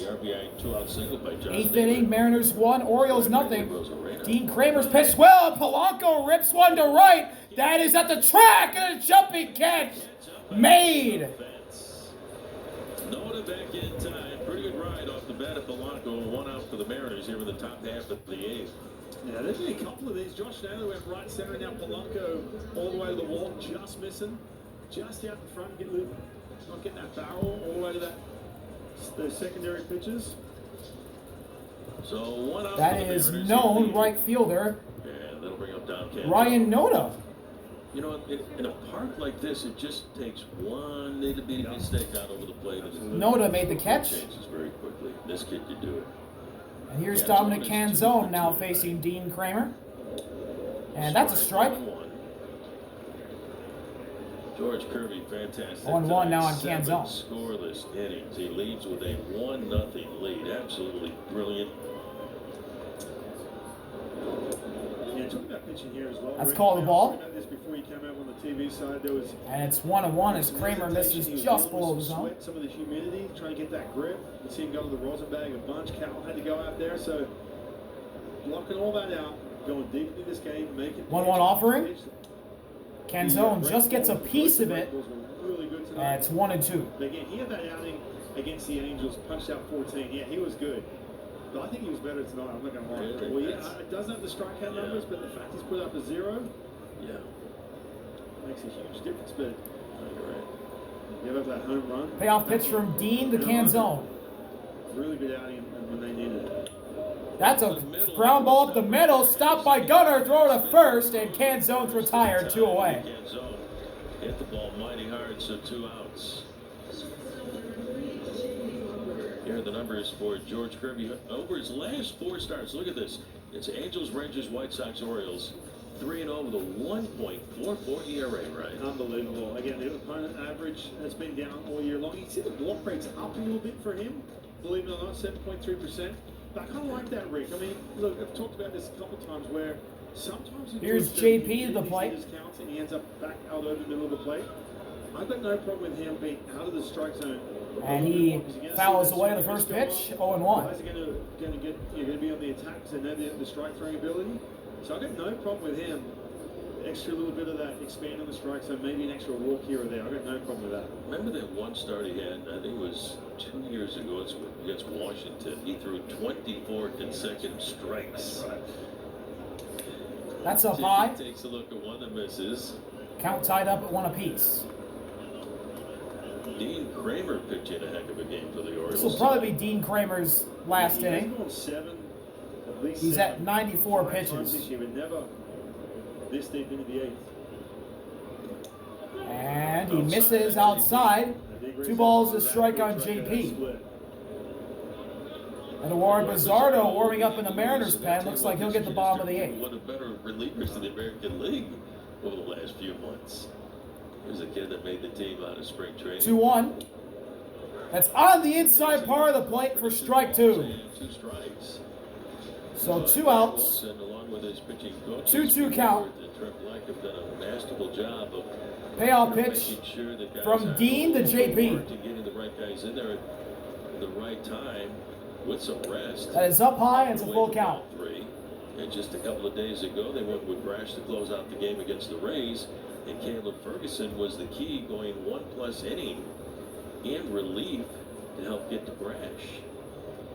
RBI two-out single by Josh Eighth Taylor. inning, Mariners 1, Orioles nothing. Dean Kramer's pitch well. Polanco rips one to right. That is at the track and a jumping catch made. Noda back in time. Pretty good ride off the bat of Polanco. One out for the Mariners here in the top half of the eighth. Yeah, there's been a couple of these. Josh Taylor went right center. Now Polanco all the way to the wall, just missing. Just out in front, not getting that barrel all the way to those secondary pitches. So one out. That is known right fielder Yeah, that'll bring up Don Campbell. Ryan Noda. You know, in a park like this, it just takes one little bitty mistake out over the plate. Noda made the catch. Changes very quickly. This kid could do it. And here's Dominic Canzone now facing Dean Kramer. And that's a strike. George Kirby, fantastic. 1-1 now on Seven Canzone. Scoreless innings. He leads with a 1-0 lead. Absolutely brilliant. Yeah, talking about pitching here as well. That's called the ball. About this before you came out on the TV side, there was. And it's 1-1 as Kramer misses just below the zone. Some of the humidity, trying to get that grip. You see him go to the Rosenbag a bunch. Cal had to go out there, so blocking all that out, going deep into this game, making 1-1 offering. Canzone just gets a piece of it. Really good tonight. And it's 1-2. But again, he had that outing against the Angels, punched out 14. Yeah, he was good. But I think he was better tonight. I'm not going to lie. Really? Well, yeah, it doesn't have the strikeout numbers, but the fact he's put up a 0, makes a huge difference. But give up that home run. Payoff pitch from Dean to Canzone. Really good outing when they needed it. That's a ground ball up the middle, stopped by Gunnar, throw to first, and Canzone's retired, 2 away. Canzone hit the ball mighty hard, so 2 outs. Here are the numbers for George Kirby over his last 4 starts. Look at this. It's Angels, Rangers, White Sox, Orioles. 3-0 with a 1.44 ERA, right? Unbelievable. Again, the opponent average has been down all year long. You see the block rate's up a little bit for him, believe it or not, 7.3%. But I kind of like that, Rick. I mean, look, I've talked about this a couple times where sometimes here's JP to the plate. And he ends up back out over the middle of the plate. I've got no problem with him being out of the strike zone. And he fouls away the first pitch, 0-1. Guys are going to be on the attack because they know the strike throwing ability. So I've got no problem with him. Extra little bit of that, expand on the strike zone, maybe an extra walk here or there. I've got no problem with that. Remember that one start he had, I think it was 2 years ago, against Washington. He threw 24 consecutive strikes. That's up high. Takes a look at one that misses. Count tied up at 1 apiece. Dean Kramer pitching a heck of a game for the Orioles. This will probably be Dean Kramer's last inning. He's at 94 pitches. This year, but never this deep into the 8th. And he misses outside. 2 balls, a strike on JP. And Eduardo Bizzardo warming up in the Mariners pen. Looks like he'll get the bottom of the 8th. One of the better relievers in the American League over the last few months. Here's a kid that made the team out of spring training. 2-1. That's on the inside part of the plate for strike 2. 2 strikes. So 2 outs. And along with his pitching coach, 2-2 count. Trent Black have done a masterful job of payoff pitch sure that from Dean to JP. To getting the right guys in there at the right time with some rest. That is up high. It's a full count. 3. And just a couple of days ago, they went with Brash to close out the game against the Rays. And Caleb Ferguson was the key, going 1+ inning in relief to help get to Brash.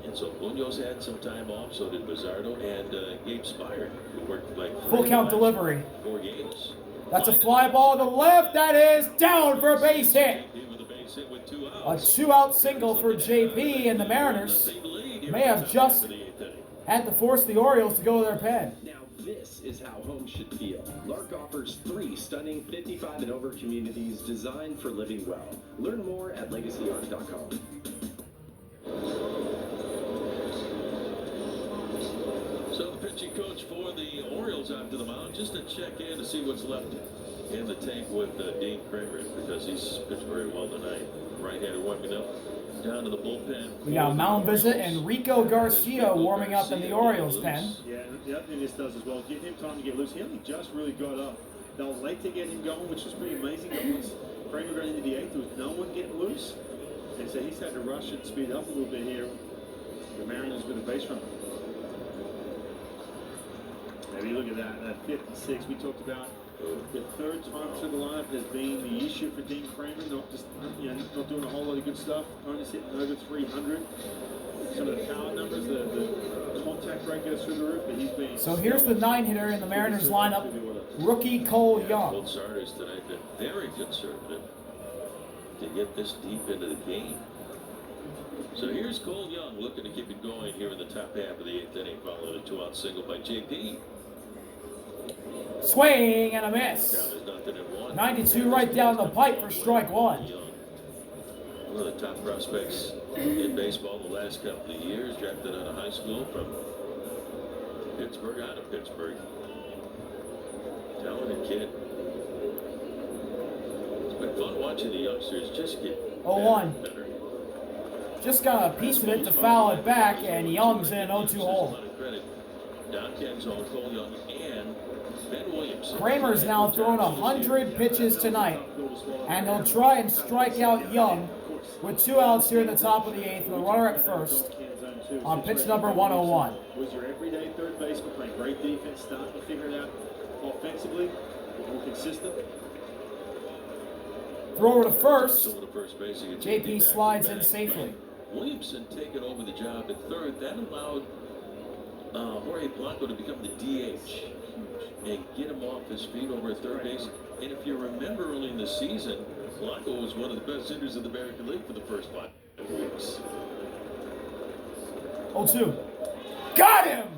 And so Munoz had some time off, so did Bizzardo and Gabe Spire, who worked like full count delivery. 4 games. That's a fly ball to left. That is down for a base hit. A 2-out single for JP, and the Mariners may have just had to force the Orioles to go to their pen. Now this is how home should feel. Lark offers 3 stunning 55 and over communities designed for living well. Learn more at legacyart.com. So the pitching coach for the Orioles out to the mound just to check in to see what's left in the tank with Dean Kramer, because he's pitched very well tonight. Right-hander warming up down to the bullpen. We got a mound visit and Rico Garcia warming up in the Orioles pen. Yeah, the other thing this does as well, give him time to get loose. He only just really got up. They were late to get him going, which was pretty amazing. But once Kramer got into the 8th, there was no one getting loose. And so he's had to rush and speed up a little bit here. The Mariners with a base runner. Maybe look at that 56 we talked about. The third time through the lineup has been the issue for Dean Kramer, not just not doing a whole lot of good stuff. Only sitting over 300. Some of the power numbers, the contact rate goes through the roof, but he's been. So here's the 9-hitter in the Mariners lineup, rookie Cole Young. Both starters tonight been very conservative to get this deep into the game. So here's Cole Young looking to keep it going here in the top half of the 8th inning, following a 2-out single by JP. Swing and a miss. 92 right down the pipe for strike one. One of the top prospects in baseball the last couple of years, drafted out of high school from Pittsburgh, out of Pittsburgh. Talented kid. It's been fun watching the youngsters just get 0-1. better. Just got a piece of it to foul it back, and Young's in an 0-2 hole. Don Kenzo, Cole Young, and Ben Williams. Kramer's now thrown 100 pitches tonight, and he'll try and strike out Young with 2 outs here in the top of the 8th, with a runner at first on pitch number 101. Was your everyday third baseman playing great defense, starting to figure it out offensively, more consistent. Throw over to first. Base, JP slides in safely. Williamson taking over the job at third. That allowed Jorge Blanco to become the DH and get him off his feet over at third base. And if you remember early in the season, Blanco was one of the best hitters in the American League for the first 5 weeks. 0-2. Got him!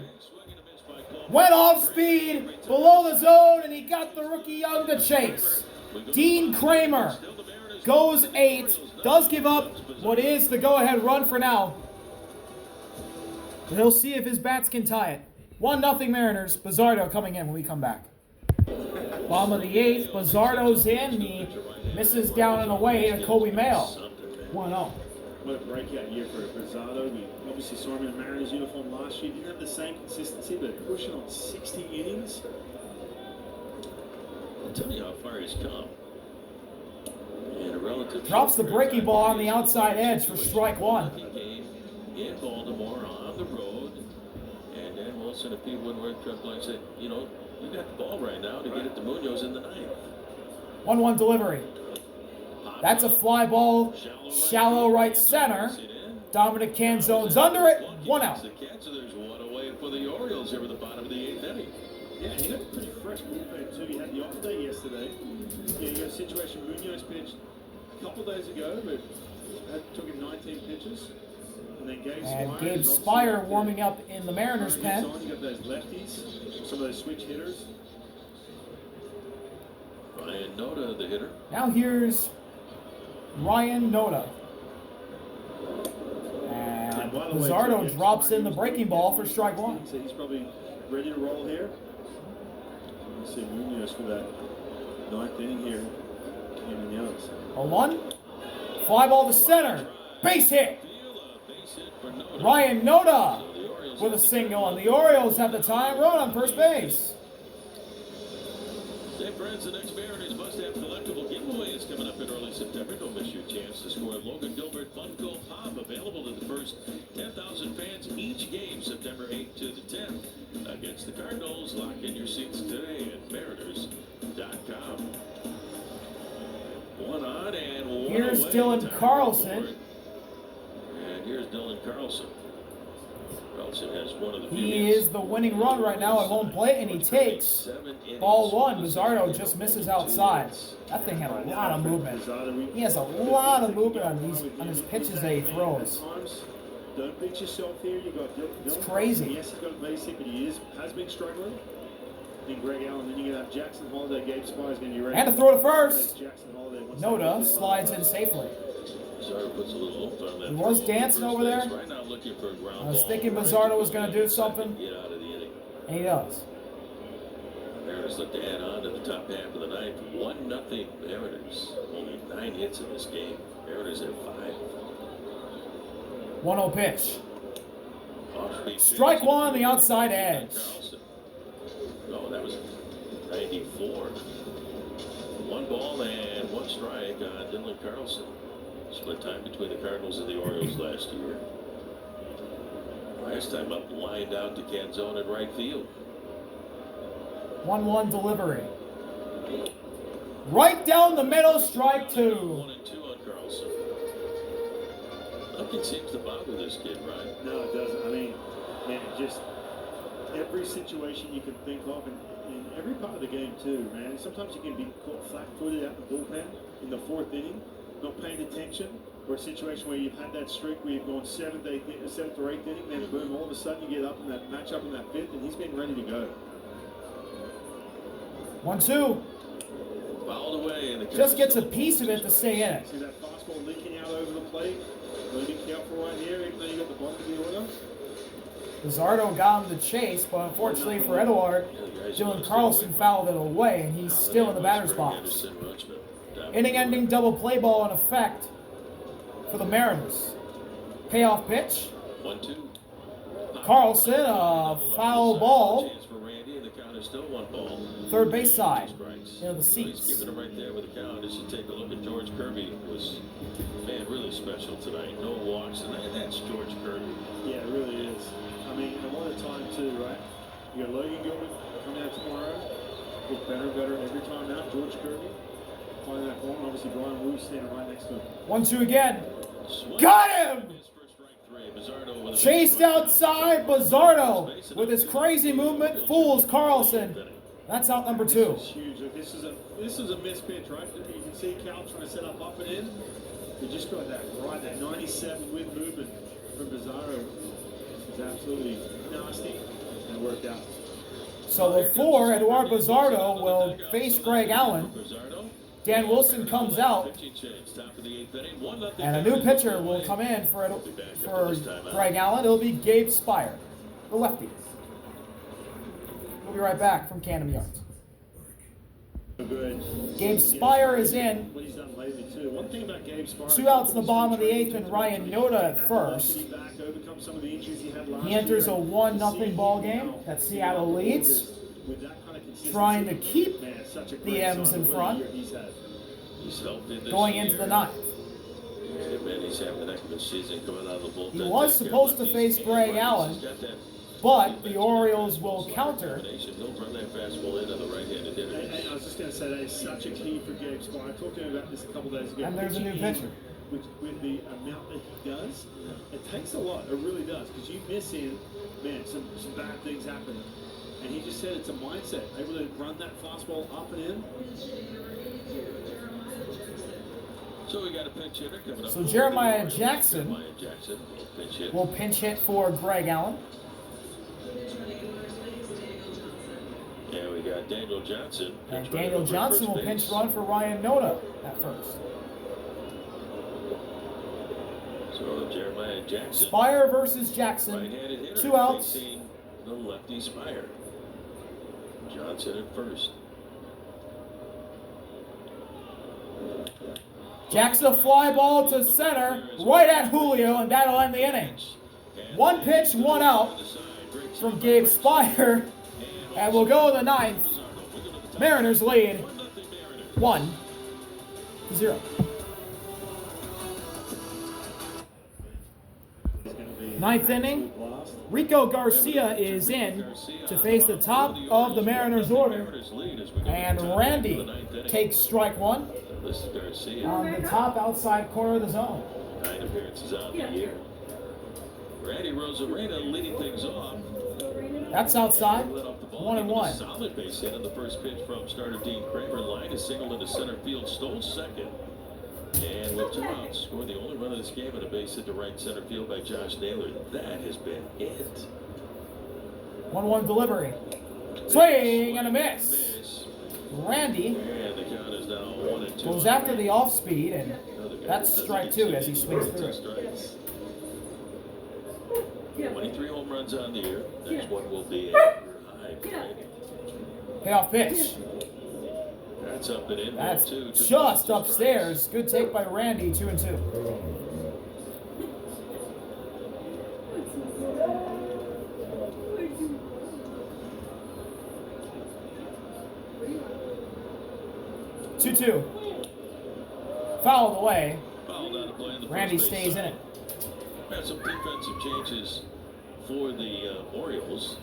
Went off speed, below the zone, and he got the rookie Young to chase. Dean Kramer goes 8, does give up what is the go-ahead run for now. But he'll see if his bats can tie it. 1-0 Mariners. Bizzardo coming in when we come back. Bottom of the 8th, Bizzardo's in. He misses down and away to Kobe Mayo. 1-0. What a breakout year for Bizzardo. We obviously saw him in the Mariners uniform last year. Didn't have the same consistency, but pushing on 60 innings. I'll tell you how far he's come. Drops the breaking ball on the outside edge for strike one. In Baltimore on the road, and then Wilson and Pete Woodward truck line said, you know, you got the ball right now to get it to Munoz in the 9th. 1-1 delivery. That's a fly ball, shallow right center. Dominic Canzone's under it. 1 out. The catch, so there's one away for the Orioles here at the bottom of the 8th inning. Yeah, he had a pretty fresh bullpen too. He had the off day yesterday. Yeah, you got a situation. Munoz pitched a couple days ago, but took him 19 pitches. And Gabe Spire warming up in the Mariners pen. You got those lefties, some of those switch hitters. Ryan Noda, the hitter. Now here's Ryan Noda. And Bizzardo drops in the breaking ball for strike one. So he's probably ready to roll here. Let's see Munoz for that 9th inning here. Him and the others. 0-1. Fly ball to center. Base hit. Ryan Noda with a single, and the Orioles have the tying run on first base. Hey friends, the next Mariners must-have collectible giveaway is coming up in early September. Don't miss your chance to score a Logan Gilbert Funko Pop, available to the first 10,000 fans each game, September 8th to the 10th. Against the Cardinals, lock in your seats today at Mariners.com. One on and one Here's away. Dylan Carlson. And here's Dylan Carlson. Carlson has one of the He is the winning run right now at home plate, and he takes ball one. Bizzardo just misses outside. That thing had a lot of movement. He has a lot of movement on his pitches that he throws. Don't beat yourself here. You got it's crazy. Yes, he's got a base hit, but he has been struggling. And Greg Allen, then you're going to have Jackson Holiday, Gabe Spire's going to be ready. And to throw to first. Noda slides in safely. Puts a little oomph on that. He was dancing over there. Right now looking for a ground I was ball. thinking Bizzardo was going to do something. Get out of the inning. And he does. Mariners look to add on to the top half of the 9th. 1-0 Mariners. Only 9 hits in this game. Mariners have 5. 1-0 pitch. Off-speed Strike one on the outside edge. Oh, that was 94. 1 ball and 1 strike on Dylan Carlson. Split time between the Cardinals and the Orioles last year. Last time up, lined out to Canzone in right field. 1-1 delivery. Right down the middle, strike 2. 1-2 on Carlson. Nothing seems to bother this kid, right? No, it doesn't. I mean, man, just every situation you can think of, and in every part of the game too, man. Sometimes you can be caught flat-footed out in the bullpen in the 4th inning, not paying attention, or a situation where you've had that streak where you've gone 7th or 8th inning, then boom, all of a sudden you get up in that matchup in that 5th, and he's been ready to go. 1-2. Fouled away, and the Just gets a piece of it to stay in it. See that fastball leaking out over the plate? Really be careful right here, even though you got the bottom of the order. Bizzardo got him to chase, but unfortunately for Edouard, Dylan Carlson fouled it away, and he's still in the batter's box. Inning-ending double play ball in effect for the Mariners. Payoff pitch. 1-2. Carlson, a foul ball. Chance for Randy, and the count is still 1 ball. Third base side. Into the He's seats. giving him right there with the count. As you take a look at George Kirby, was, man, really special tonight. No walks, and that's George Kirby. Yeah, it really is. I mean, a lot of time too, right? You got Logan Gilbert coming out tomorrow. Get better and better every time out. George Kirby finding that ball, and obviously Brian Wu standing right next to him. 1-2 again. Swing. Got him! His first strike 3. Bizzardo with a Chased big outside. Bizzardo, with his crazy movement, fools Carlson. That's out number 2. This is huge. Look, this is a missed pitch, right? You can see Cal trying to set up and in. You just got that right, that 97 with movement from Bizzardo. It's absolutely nasty, and it worked out. So before Eduard Bizzardo will face Greg Allen, Dan Wilson comes out, and a new pitcher will come in for Greg Allen. It'll be Gabe Spire, the lefty. We'll be right back from Camden Yards. Good. Gabe Spire is in. What he's done lately too. One thing about Gabe Spire. 2 outs in the bottom of the 8th, and Ryan Noda at first. He enters a 1-0 ball game that Seattle leads, trying to keep the M's in front going into the 9th. He was supposed to face Greg Allen, but the Orioles will counter. I was just going to say that is such a key for Gabe Spire. I talked to him about this a couple days ago. And there's a new pitcher. With the amount that he does, it takes a lot. It really does. Because you miss him, man, some bad things happen. And he just said it's a mindset. Able to run that fastball up and in. So we got a pinch hitter coming up. So Jeremiah Jackson will pinch hit for Greg Allen. Yeah, we got Daniel Johnson. And Daniel Johnson will pinch run for Ryan Noda at first. So Jeremiah Jackson. Spire versus Jackson. Right-handed hitter 2 outs. facing the lefty Spire. Johnson at first. Jackson a fly ball to center, right at Julio, and that'll end the inning. 1 pitch, 1 out from Gabe Spire, and we'll go to the 9th. Mariners lead 1-0. 9th inning, Rico Garcia is in to face the top of the Mariners order, and Randy takes strike 1 on the top outside corner of the zone. 9 appearances on the year. Randy Rosarena leading things off. That's outside. Led off the ball. 1-1. Solid base hit on the first pitch from starter Dean Kramer. Line is singled into center field, stole second. And with 2 outs, scored the only run of this game and a base hit to right center field by Josh Naylor. That has been it. 1-1 delivery. Swing and a miss. Randy And the count is now 1-2. goes after the off speed, and that's strike 2 as he swings through. 23 home runs on the year. Next one will be a career high. Payoff pitch. That's up and in. That's Two just upstairs. Good take by Randy, 2-2. Fouled away. Fouled out of play in the Randy first base stays in side. it. Had some defensive changes for the Orioles.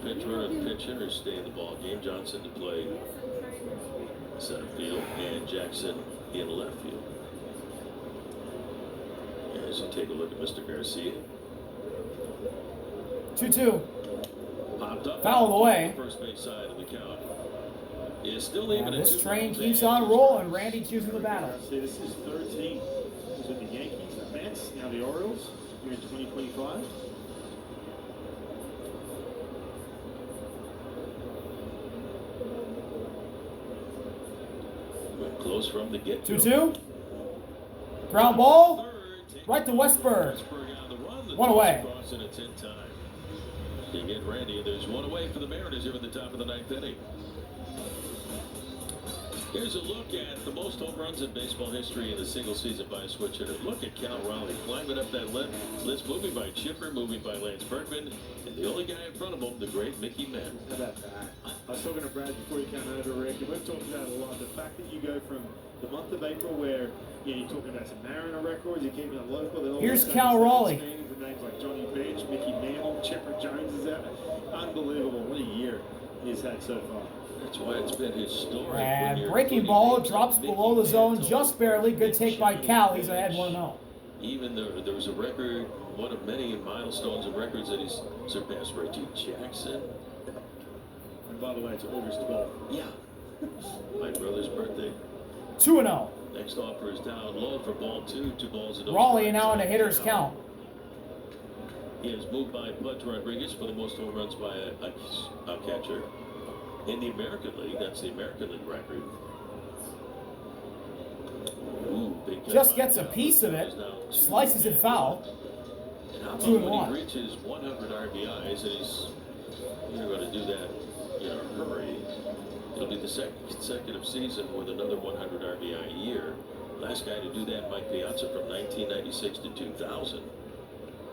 Pitch runner, pitch hitter stay in the ball game. Johnson to play center field, and Jackson in left field. As you take a look at Mr. Garcia. 2-2. Popped up. Fouled away. First base side of the count. Is still even And at this 2 train runs keeps and on rolling. Randy choosing the battle. See, this is 13. This is with the Yankees, the Mets, now the Orioles here in 2025. Went close from the get-go. 2-2. Ground ball. Right to Westberg. One away. Crossing its in time. To get Randy, there's one away for the Mariners here at the top of the ninth inning. Here's a look at the most home runs in baseball history in a single season by a switch hitter. Look at Cal Raleigh climbing up that list, moving by Chipper, moving by Lance Berkman, and the only guy in front of him, the great Mickey Mantle. How about that? I was talking to Brad before you came over, Rick, and we've talked about it a lot. The fact that you go from the month of April where you're talking about some Mariner records, you're keeping it local. Then all Here's of a Cal sudden Raleigh. with names like Johnny Bench, Mickey Mantle, Chipper Jones is out. Unbelievable. What a year he's had so far. That's why it's been historic. And breaking ball drops below the zone just barely. Good take by Cal. He's ahead 1-0. Even there was a record, one of many milestones and records that he's surpassed. Reggie Jackson. And by the way, it's August 12th. Yeah. My brother's birthday. 2-0. Next offer is down low for ball 2. 2 balls and no Raleigh strikes. now in a hitter's count. He is moved by Bud Rodriguez for the most home runs by a catcher. In the American League, that's the American League record. Ooh, big cut Just by gets a Cal. piece of it. Now Slices it foul. And how about 2-1. when he reaches 100 RBIs, and he's going to do that in a hurry. It'll be the second consecutive season with another 100 RBI a year. Last guy to do that, Mike Piazza, from 1996 to 2000.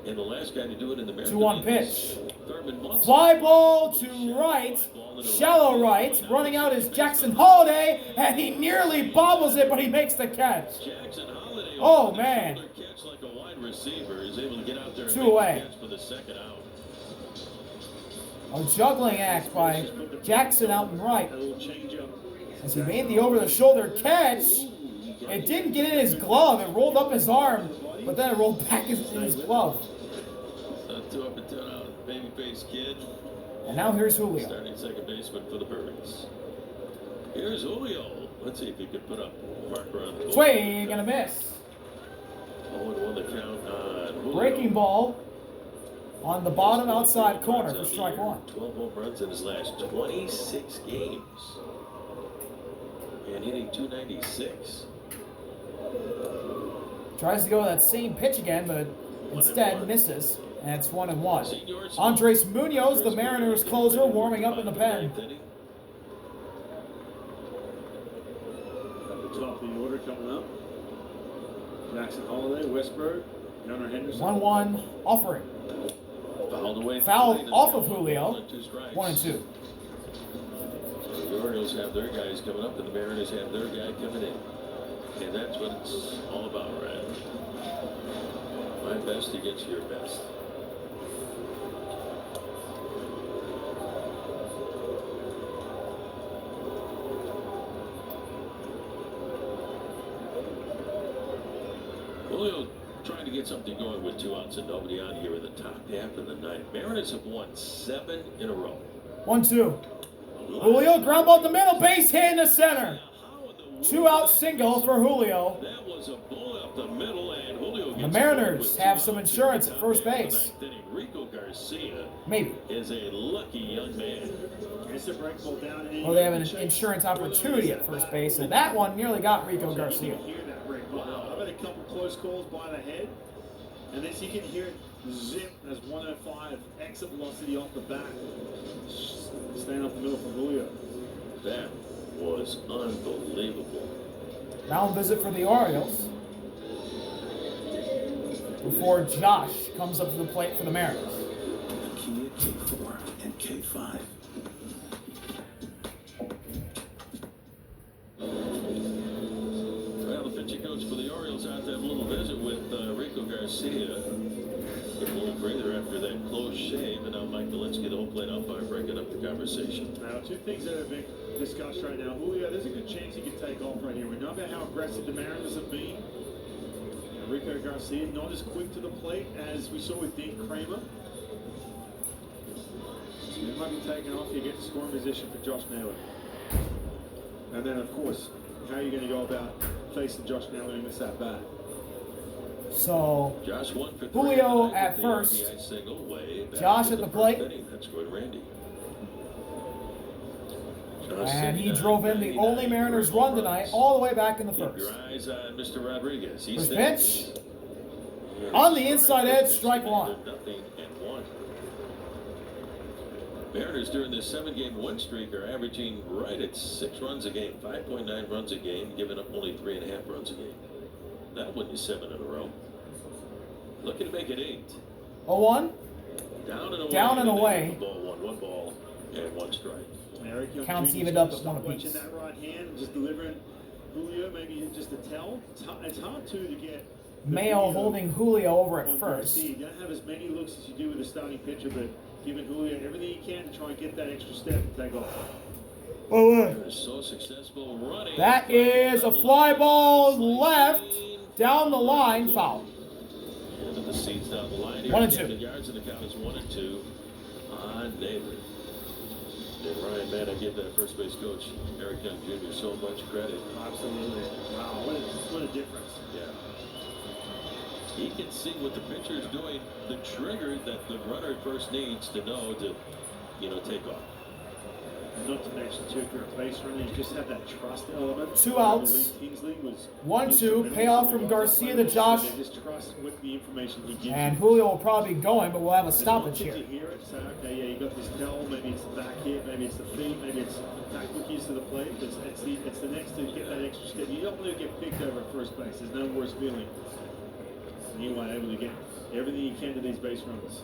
And the last guy to do it in the American 2-1 League pitch. is Thurman Munson. Fly ball to right. Shallow right. Running out is Jackson Holiday, and he nearly bobbles it, but he makes the catch. Jackson Holiday, Oh, with a man. shoulder catch like a wide receiver, is able to get out there and 2 make away. the catch for the second out. A juggling act by Jackson out and right. A little change up. As he made the over-the-shoulder catch, it didn't get in his glove. It rolled up his arm, but then it rolled back in his glove. 2 up and 10 out, baby-faced kid. And now here's Julio. Starting second baseman for the Birds. Here's Julio. Let's see if he can put up a marker on the board. Swing and a miss. 0-1 the count on Julio. Breaking ball on the bottom outside corner for strike 1. 12 home runs in his last 26 games. And hitting .296. Tries to go with that same pitch again, but instead misses. And it's 1-1. Andres Munoz, the Mariners closer, warming up in the pen. At the top of the order coming up. Jackson Holiday, Westberg, Gunnar Henderson. 1-1 offering. Fouled away. Fouled off of Julio. 2 strikes. 1-2. The Orioles have their guys coming up, and the Mariners have their guy coming in. And that's what it's all about, Ryan. My best against your best. Julio trying to get something going with 2 outs and nobody on here in the top half of the ninth. Mariners have won 7 in a row. 1-2. Julio ground ball to the middle, base hit in the center. 2-out single for Julio. That was a ball up the middle, and Julio gets The Mariners have some insurance at first base. Rico Garcia Maybe. is a lucky young man. It's a break ball down. Well, they have an insurance opportunity at first base, and that one nearly got Rico Garcia. You can hear that break ball. I've had a couple close calls by the head, and then you can hear it zip as 105 exit velocity off the bat. Staying up the middle for Julio. That was unbelievable. Mound visit for the Orioles. Before Josh comes up to the plate for the Mariners. Kia K4 and K5. Well, the pitching coach for the Orioles out to have a little visit with Rico Garcia. Give a little breather after that close shave, and now Mike Galinsky, the home plate umpire, breaking up the conversation. Now, two things that are being discussed right now. Julio, there's a good chance he could take off right here. We know about how aggressive the Mariners have been. Rico Garcia not as quick to the plate as we saw with Dean Kramer. So he might be taking off. You get scoring position for Josh Naylor. And then, of course, how are you going to go about facing Josh Naylor in this at bat? So, Josh won for Julio 3 at the first. RBI single way back Josh in at the first plate. inning. That scored Randy. Josh And he 79, drove in the 99 only Mariners run tonight, all the way back in the Keep first. your eyes on Mr. Rodriguez. He's First pitch. there. On the inside edge, strike one. Nothing and one. Mariners during this 7-game win streak are averaging right at 6 runs a game, 5.9 runs a game, giving up only 3.5 runs a game. That'll win you 7 in a row. Looking to make it 8. 0-1. Down and away. Down and away. One ball, and 1 strike. Eric Young Counts Jr. evened up at stop 1 apiece. watching that right hand, just delivering Julio, maybe just a tell. It's hard to get the Mayo video holding Julio over at on first. Garcia. You don't have as many looks as you do with a starting pitcher, but giving Julio everything he can to try and get that extra step and take off. They're so successful running. That is a fly ball left down the line, foul. Into the seats down the line here. 1 and 2. 10 yards, and the count is 1 and 2 on Naylor. And Ryan, man, I give that first base coach, Eric Young Jr., so much credit. Absolutely. Wow, what a difference. Yeah. He can see what the pitcher is doing, the trigger that the runner at first needs to know to, take off. Not to mention, too, if you're a base runner, you just have that trust element. 2 outs. I believe Kingsley was 1-2. Payoff from Garcia to Josh. They just trust with the information he gives And you. Julio will probably be going, but we'll have a stoppage As much here. as you hear it, say, okay, yeah, you got this tell, maybe it's the back hit, maybe it's the feet, maybe it's back cookies to the plate. It's the next to get that extra step. You don't want to get picked over at first base. There's no worse feeling. And you want able to get everything you can to these base runners.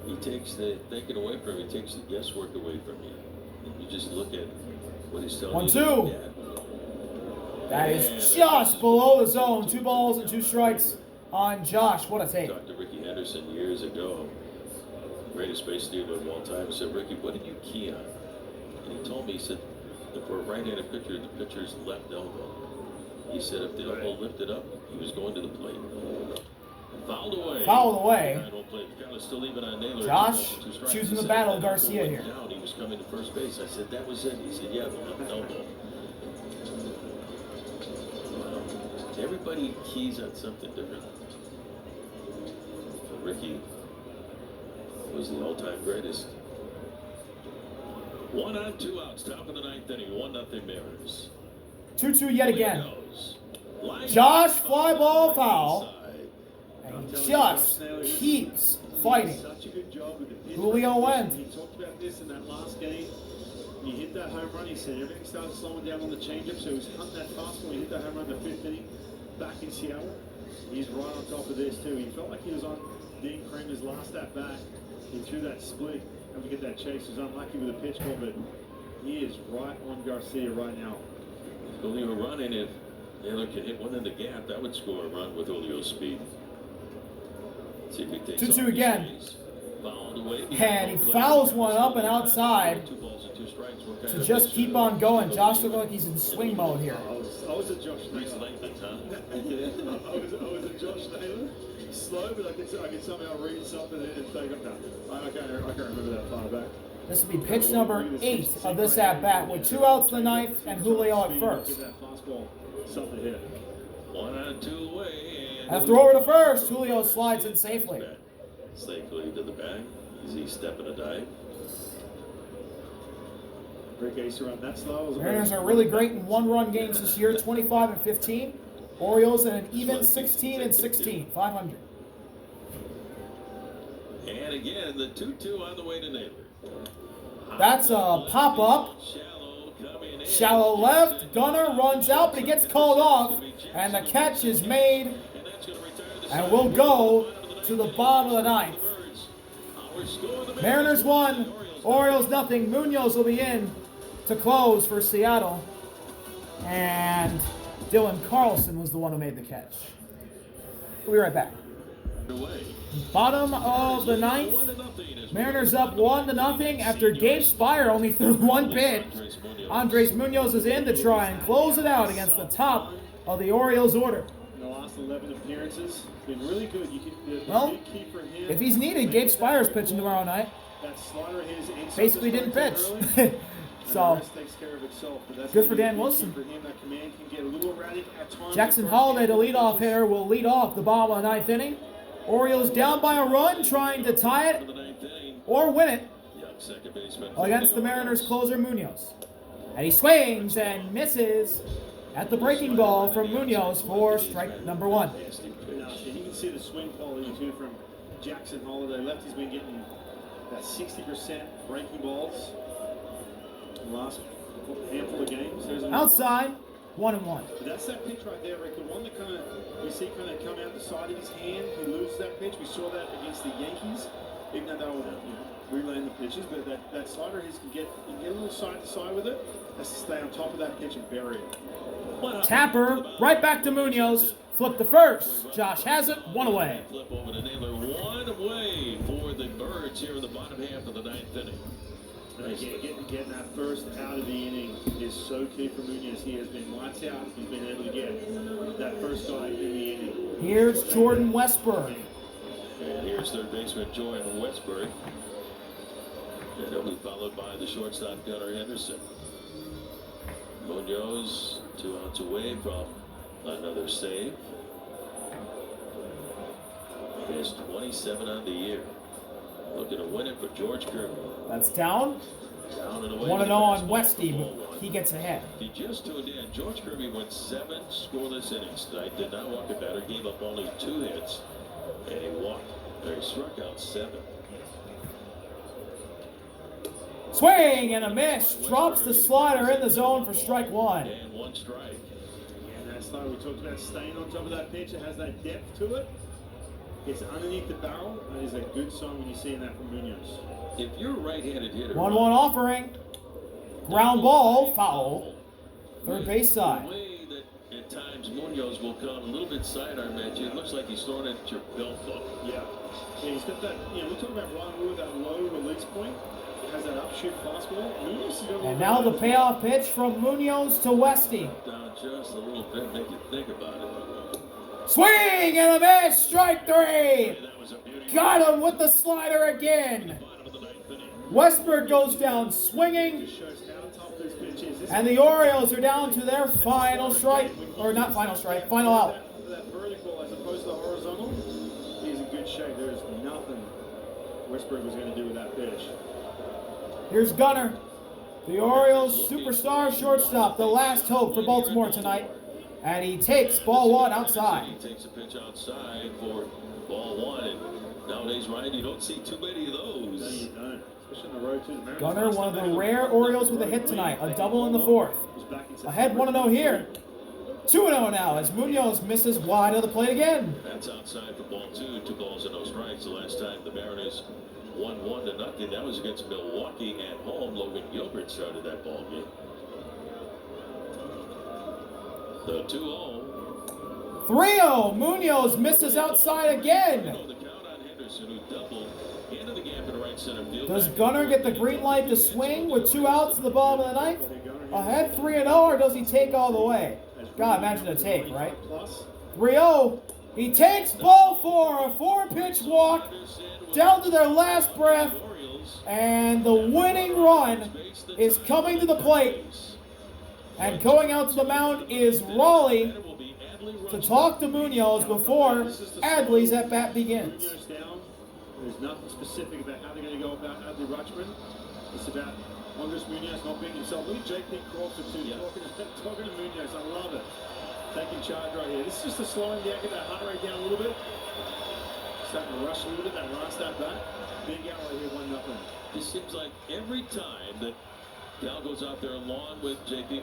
He takes the thinking away from you, he takes the guesswork away from you. And you just look at what he's telling 1-2. you. Yeah. That is just below the zone. 2 balls and 2 strikes on Josh. What a I take. talked to Ricky Henderson years ago, greatest base stealer of all time. I said, Ricky, what did you key on? And he told me, he said, for a right-handed pitcher, the pitcher's left elbow. He said if the elbow lifted up, he was going to the plate. Fouled away. Fouled away. The count is still even on Naylor. Josh 2 strikes. choosing He the said battle, that Garcia elbow here. went down. He was coming to first base. I said, that was it. He said, yeah, the left elbow. Wow. Everybody keys on something different. So Ricky was the all-time greatest. 1 on, 2 outs. Top of the 9th inning. 1-0 Mariners. 2-2 yet again. Line Josh, fly ball, foul. inside. And he just keeps fighting. Such a good job with the pitch Julio went. He talked about this in that last game. He hit that home run. He said everything started slowing down on the changeup, so he was hunting that fastball. He hit that home run in the 5th inning back in Seattle. He's right on top of this too. He felt like he was on Dean Kramer's last at bat. He threw that split, and to get that chase. He was unlucky with a pitch call, but he is right on Garcia right now. Julio running, if Naylor can hit one in the gap, that would score a run with Julio's speed. See if he takes 2-2 off his again. space. Fouled away. And he fouls one up and outside 2 balls and 2 strikes. What kind to of just pitcher? keep on going. Josh looks like he's in swing mode here. I was a Josh Reese Naylor. Latham, huh? I was a Josh Naylor. Slow, but I could somehow read something and take him down. I can't remember that far back. This will be pitch number 8 of this at-bat with 2 outs in the 9th and Julio at first. Get that fastball, something hit. 1 on, 2 away. And After over to first, Julio slides in safely. Safely to the bag. Easy step and a dive. Rick Acer on that slow. Mariners are really great in 1-run games this year, 25 and 15. Orioles in an even 16 and 16, 500. And again, the 2-2 on the way to Naylor. That's a pop-up. Shallow coming in. Shallow left. Gunner runs out, but he gets called off. And the catch is made. And that's going to retire the And we'll go to the bottom of the 9th. Our score, the Mariners 1, Orioles nothing. Munoz will be in to close for Seattle. And Dylan Carlson was the one who made the catch. We'll be right back. away. Bottom of the ninth. 1-0 Mariners up 1-0 after Gabe Spire only threw one pitch. Andres Munoz is in to try and close it out against the top of the Orioles order. In the last 11 appearances, been really good. Well, big key for him. If he's needed, Gabe Spire's pitching tomorrow night. That slider of his inside Basically the didn't strike pitch. zone early, and the So, rest takes care of itself. But that's good for gonna Dan be a big key Wilson. For him, that command can get a little erratic at times. Jackson Holiday, the leadoff hitter, will lead off the bottom of the ninth inning. Orioles down by a run, trying to tie it for the ninth inning. or win it Young second baseman against the Mariners closer Munoz. And he swings and misses at the breaking ball from Munoz for strike number one. Nasty pitch. And you can see the swing quality too from Jackson Holiday. Lefty's been getting that 60% breaking balls in the last handful of games. There's another one. Outside, 1-1. But that's that pitch right there, Rick. The one that we see come out the side of his hand. He loses that pitch. We saw that against the Yankees. Even though they were relaying the pitches, but that slider can get a little side to side with it. Has to stay on top of that pitch and bury it. Tapper, right back to Munoz. Flip the first. Josh has it, one away. Flip over to Naylor, one away for the Birds here in the bottom half of the ninth inning. Again, getting that first out of the inning is so key for Munoz. He has been lights out. He's been able to get that first guy in the inning. Here's Jordan Westberg. And here's third baseman Jordan Westberg. And he'll be followed by the shortstop Gunnar Henderson. Munoz 2 outs away from another save. He has 27 on the year. Looking to win it for George Kirby. That's down. Down and away. 1-0 on Westy, but he gets ahead. He just tuned in. George Kirby went 7 scoreless innings tonight. Did not walk a batter. Gave up only 2 hits. And he walked. He struck out 7. Swing and a miss. Drops the slider in the zone for strike one. And 1 strike. And that slider we talked about staying on top of that pitch. It has that depth to it. It's underneath the barrel. That is a good sign when you're seeing that from Munoz. If you're a right-handed hitter, 1-1 offering. Ground ball, foul. Third base the side. way that at times Munoz will come a little bit sidearm at you, it looks like he's throwing it at your belt buckle. Yeah, he's got that. We talk about Ryan Wood, that low release point. He has that upshoot fastball. Munoz has got a little And now the payoff pitch from Munoz to Westy. Down just a little bit, make you think about it. Swing and a miss. Strike three. That was a beauty. Got him with the slider again. Bottom of the ninth inning. Westberg goes down swinging. Just shows how tough this pitch is. This And the Orioles are down to their final strike. Or not final strike, final out. That vertical as opposed to the horizontal, he's in good shape. There is nothing Westberg was going to do with that pitch. Here's Gunnar. The Orioles superstar shortstop, the last hope for Baltimore tonight. And he takes ball one outside. He takes a pitch outside for ball 1. And nowadays, Ryan, you don't see too many of No, you those. don't. Especially on the road, too. The Mariners Gunnar, last one of time the they rare were- Orioles with a hit tonight. A double in the fourth. was back in Ahead September. 1-0 here. 2-0 now as Munoz misses wide of the plate again. That's outside for ball 2. 2 balls and no strikes. The last time the Mariners won 1-0. That was against Milwaukee at home. Logan Gilbert started that ball game. The 2-0. 3-0. Munoz misses outside again. The count on Henderson, who doubled into the gap in right center field. Does Gunnar get the green light to swing with 2 outs in the bottom of the ninth? Ahead 3-0, or does he take all the way? God, imagine a take, right? Plus, 3-0. He takes ball 4, a 4-pitch walk down to their last breath, and the winning run is coming to the plate. And going out to the mound is Raleigh to talk to Munoz before Adley's at bat begins. Munoz down. There's nothing specific about how they're going to go about Adley Rutschman. It's about Andres Munoz not being himself. Look at J.P. Crawford too, talking to Munoz. I love it. Taking charge right here. This is just to slow him down, get that heart rate down a little bit. Starting to rush a little bit, that last at bat. Big out right here, 1-0. It seems like every time that Cal goes out there along with JP,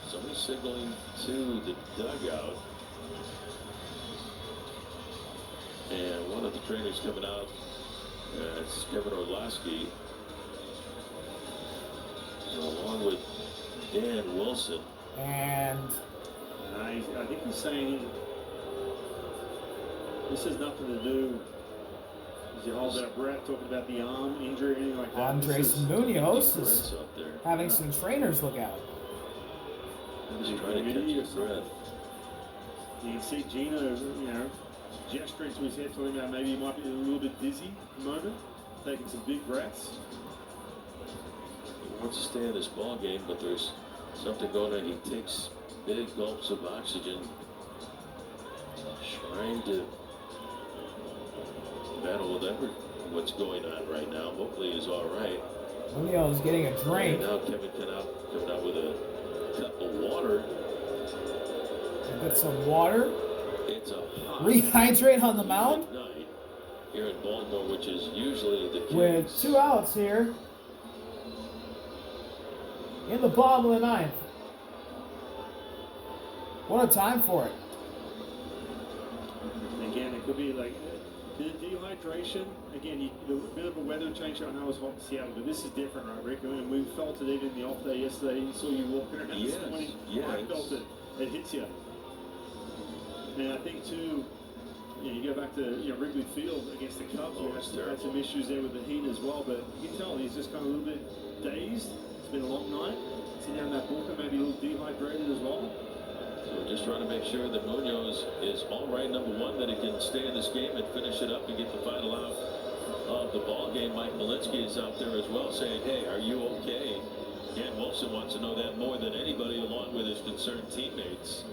somebody's signaling to the dugout. And one of the trainers coming out, it's Kevin Orlowski, along with Dan Wilson. And I think he's saying This has nothing to do. As you hold that breath, talking about the arm injury, anything like that. Andres Munoz is Breaths up there. having some trainers look out. He's trying to catch his breath. You can see Gino, gesturing to his head, telling him that maybe he might be a little bit dizzy at the moment, taking some big breaths. He wants to stay in this ball game, but there's something going on. He takes big gulps of oxygen, trying to battle with what's going on right now. Hopefully he's all right. Munoz getting a drink. And now Kevin coming out with a cup of water. Get some water. It's a hot Rehydrate on the mound. night here in Baltimore, which is usually the case. With 2 outs here in the bottom of the ninth. What a time for it. Again, it could be like dehydration. Again, a bit of a weather change. I know it's hot in Seattle, but this is different, right, Rick? And we felt it even the off day yesterday. You saw you walking around this morning. I felt it. It hits you. And I think too, you go back to Wrigley Field against the Cubs. We had some issues there with the heat as well. But you can tell he's just kind of a little bit dazed. It's been a long night. Sitting down in that bullpen, maybe a little dehydrated as well. So just trying to make sure that Munoz is all right, number one, that he can stay in this game and finish it up and get the final out of the ball game. Mike Malinsky is out there as well saying, hey, are you okay? Dan Wilson wants to know that more than anybody, along with his concerned teammates.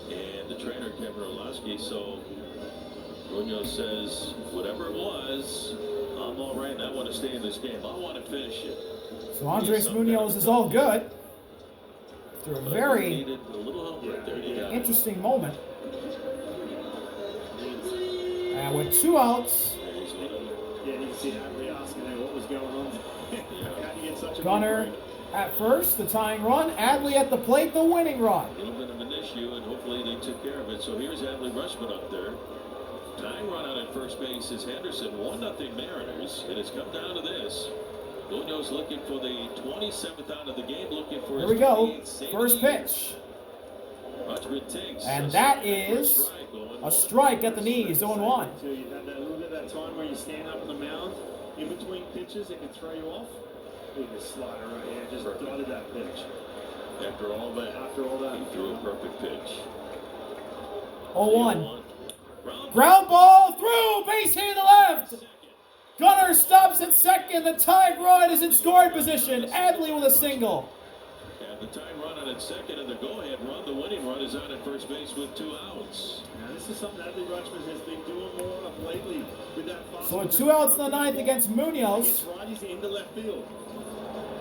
And the trainer, Kevin Orlowski. So Munoz says, whatever it was, I'm all right and I want to stay in this game. I want to finish it. So Andres Munoz is all good. After a very interesting moment. And with 2 outs, Yeah, you can see Adley asking what was going on. How do you get such a Gunnar at first, the tying run. Adley at the plate, the winning run. A little bit of an issue, and hopefully they took care of it. So here's Adley Rutschman up there. Tying run out at first base is Henderson. 1-0 Mariners, and it's come down to this. Munoz looking for the 27th out of the game, looking for Here his we go. 28th First pitch. Rutschman takes And that is a strike at the knees, 0-1. So you have that little bit of that time where you stand up on the mound in between pitches, it can throw you off. Look at the slider right here, just dotted that pitch. After all that, he threw a perfect pitch. 0-1. Ground ball through, base hit to the left. Gunnar stops at second. The tying run is in scoring position. Adley with a single. And the tying run out at second, and the go-ahead run, the winning run, is out at first base with 2 outs. Now this is something Adley Rutschman has been doing more of lately with that fastball. So with 2 outs in the ninth against Munoz. It's righties into left field.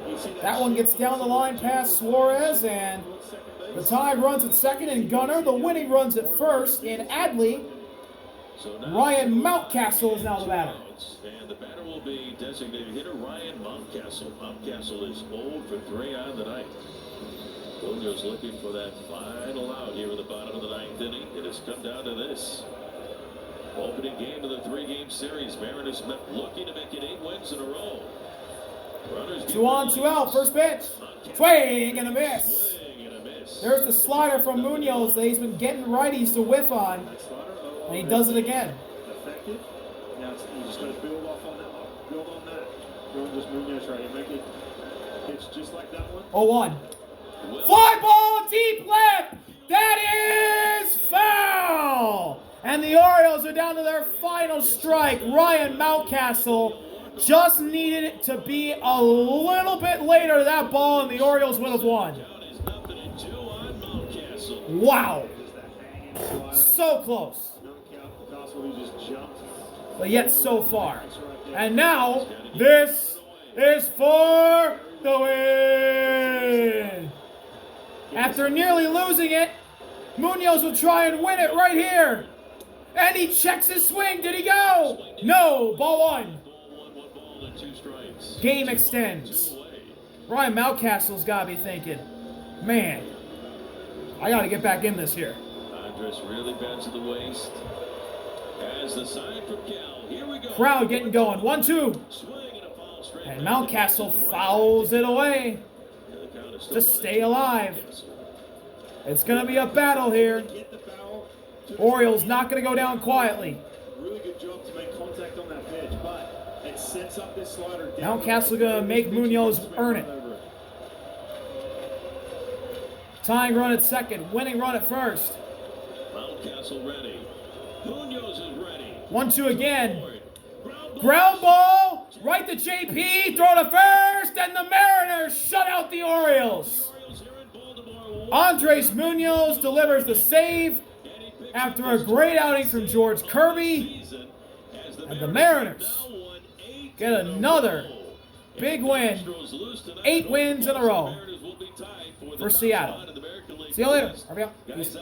You see That one gets down the line past Suarez, and the tie runs at second in Gunnar. The winning runs at first in Adley. So now Ryan Mountcastle is now the batter. And the batter will be designated hitter Ryan Mountcastle. Mountcastle is 0 for 3 on the night. Munoz looking for that final out here in the bottom of the 9th inning. It has come down to this. Opening game of the 3-game series. Mariners looking to make it 8 wins in a row. Runners 2 on, 2 out. First pitch. Swing and a miss. There's the slider from Munoz that he's been getting righties to whiff on. And he does it again. Effective. Now you just got to build off on that. Build on that. Build this Munoz right here. Make it pitch just like that one. 0-1. Fly ball deep left. That is foul. And the Orioles are down to their final strike. Ryan Mountcastle just needed it to be a little bit later to that ball, and the Orioles would have won. Wow. So close. But yet so far. And now, this is for the win. After nearly losing it, Munoz will try and win it right here. And he checks his swing. Did he go? No. Ball 1. Game extends. Ryan Mountcastle's got to be thinking, man, I got to get back in this here. Andres really bends to the waist. As the sign from Cal. Here we go. Crowd getting going. 1-2. And Mountcastle fouls it away to stay alive. It's going to be a battle here. Get the foul. Orioles not going to go down quietly. Really good job to make contact on that pitch, but it sets up this slider down. Mountcastle going to make Munoz earn it. Tying run at second, winning run at first. Mountcastle ready. Munoz is ready. 1-2 again. Ground ball, right to JP, throw to first, and the Mariners shut out the Orioles. Andres Munoz delivers the save after a great outing from George Kirby, and the Mariners get another big win. 8 wins in a row for Seattle. See you later. Peace.